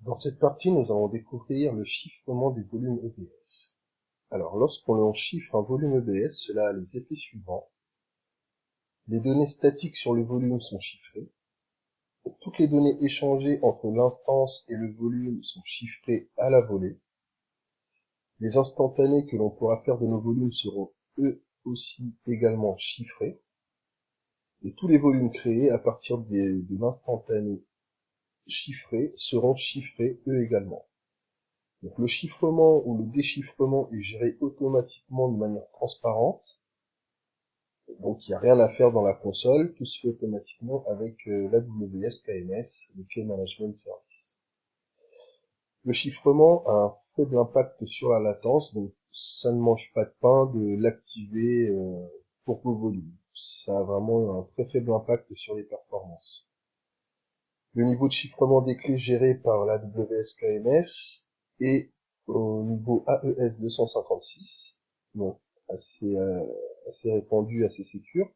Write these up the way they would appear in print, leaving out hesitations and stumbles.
Dans cette partie, nous allons découvrir le chiffrement des volumes EBS. Alors, lorsqu'on chiffre un volume EBS, cela a les effets suivants. Les données statiques sur le volume sont chiffrées. Toutes les données échangées entre l'instance et le volume sont chiffrées à la volée. Les instantanés que l'on pourra faire de nos volumes seront eux aussi également chiffrés. Et tous les volumes créés à partir de l'instantané chiffré seront chiffrés eux également. Donc le chiffrement ou le déchiffrement est géré automatiquement de manière transparente. Donc il n'y a rien à faire dans la console, tout se fait automatiquement avec l'AWS KMS, le Key Management Service. Le chiffrement a un faible impact sur la latence, donc ça ne mange pas de pain de l'activer pour vos volumes. Ça a vraiment un très faible impact sur les performances. Le niveau de chiffrement des clés géré par l'AWS KMS est au niveau AES 256, donc assez répandu, assez sécure.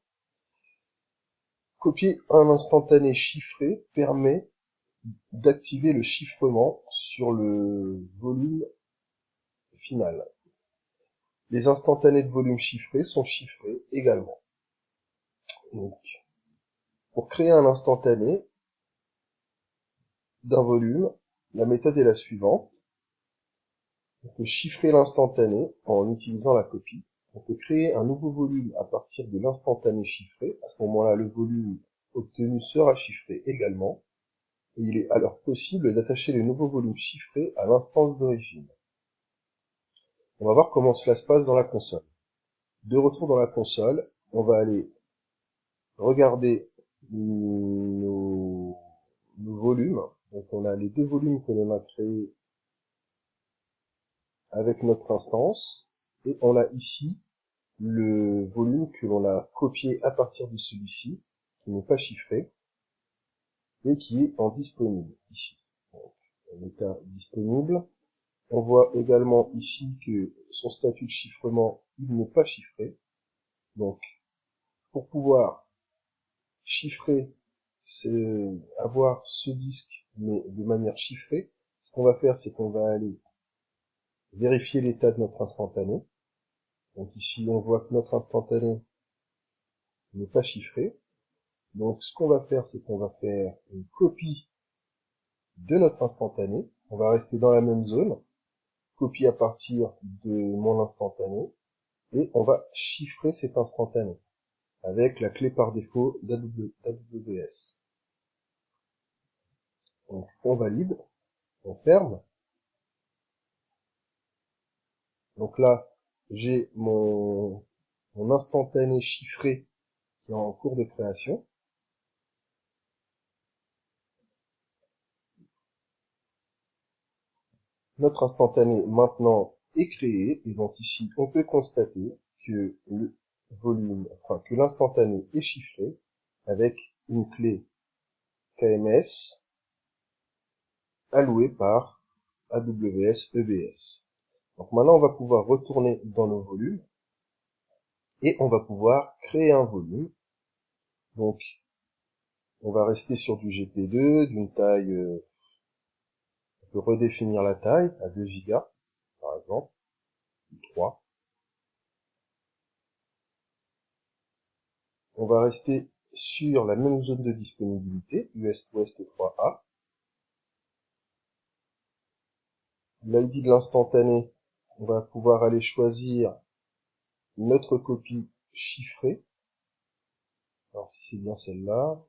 Copier un instantané chiffré permet d'activer le chiffrement sur le volume final. Les instantanés de volume chiffré sont chiffrés également. Donc, pour créer un instantané d'un volume, la méthode est la suivante. On peut chiffrer l'instantané en utilisant la copie. On peut créer un nouveau volume à partir de l'instantané chiffré. À ce moment-là, le volume obtenu sera chiffré également. Et il est alors possible d'attacher le nouveau volume chiffré à l'instance d'origine. On va voir comment cela se passe dans la console. De retour dans la console, on va aller regarder nos volumes. Donc on a les deux volumes que l'on a créés avec notre instance. Et on a ici le volume que l'on a copié à partir de celui-ci, qui n'est pas chiffré, et qui est en disponible ici. Donc, en état disponible. On voit également ici que son statut de chiffrement, il n'est pas chiffré. Donc, pour pouvoir chiffrer, avoir ce disque, mais de manière chiffrée, ce qu'on va faire, c'est qu'on va aller vérifier l'état de notre instantané. Donc ici, on voit que notre instantané n'est pas chiffré. Donc, ce qu'on va faire, c'est qu'on va faire une copie de notre instantané. On va rester dans la même zone. Copie à partir de mon instantané. Et on va chiffrer cet instantané avec la clé par défaut d'AWS. Donc, on valide, on ferme. Donc là, j'ai mon instantané chiffré qui est en cours de création. Notre instantané maintenant est créé, et donc ici, on peut constater que le volume, enfin, que l'instantané est chiffré avec une clé KMS allouée par AWS EBS. Donc maintenant, on va pouvoir retourner dans nos volumes et on va pouvoir créer un volume. Donc, on va rester sur du GP2 d'une taille, on peut redéfinir la taille à 2 Go, par exemple, ou 3. On va rester sur la même zone de disponibilité, US West 3A. L'ID de l'instantané, on va pouvoir aller choisir notre copie chiffrée. Alors si c'est bien celle-là,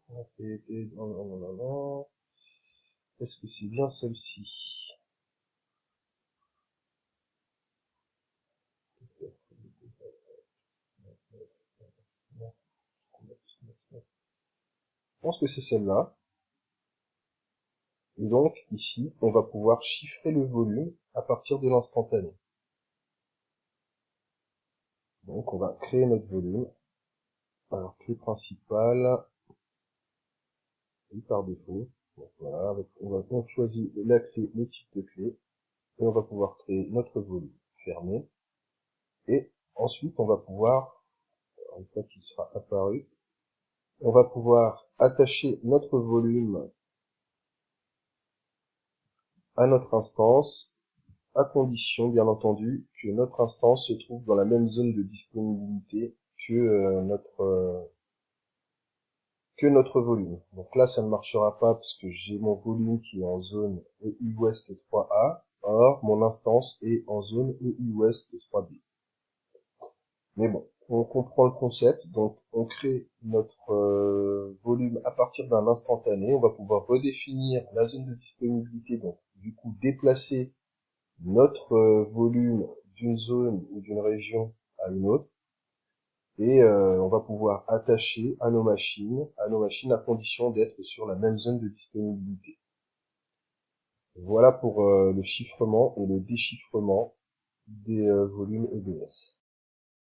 est-ce que c'est bien celle-ci? Je pense que c'est celle-là. Et donc, ici, on va pouvoir chiffrer le volume à partir de l'instantané. Donc, on va créer notre volume. Alors, clé principale, et par défaut. Donc, voilà, on choisit la clé, le type de clé, et on va pouvoir créer notre volume fermé. Et ensuite, on va pouvoir, une fois qu'il sera apparu, on va pouvoir attacher notre volume à notre instance, à condition, bien entendu, que notre instance se trouve dans la même zone de disponibilité que notre volume. Donc là, ça ne marchera pas parce que j'ai mon volume qui est en zone EU West 3A. Or, mon instance est en zone EU West 3B. Mais bon, on comprend le concept. Donc, on crée notre volume à partir d'un instantané. On va pouvoir redéfinir la zone de disponibilité. Donc, du coup, déplacer notre volume d'une zone ou d'une région à une autre. Et on va pouvoir attacher à nos machines à condition d'être sur la même zone de disponibilité. Voilà pour le chiffrement et le déchiffrement des volumes EBS.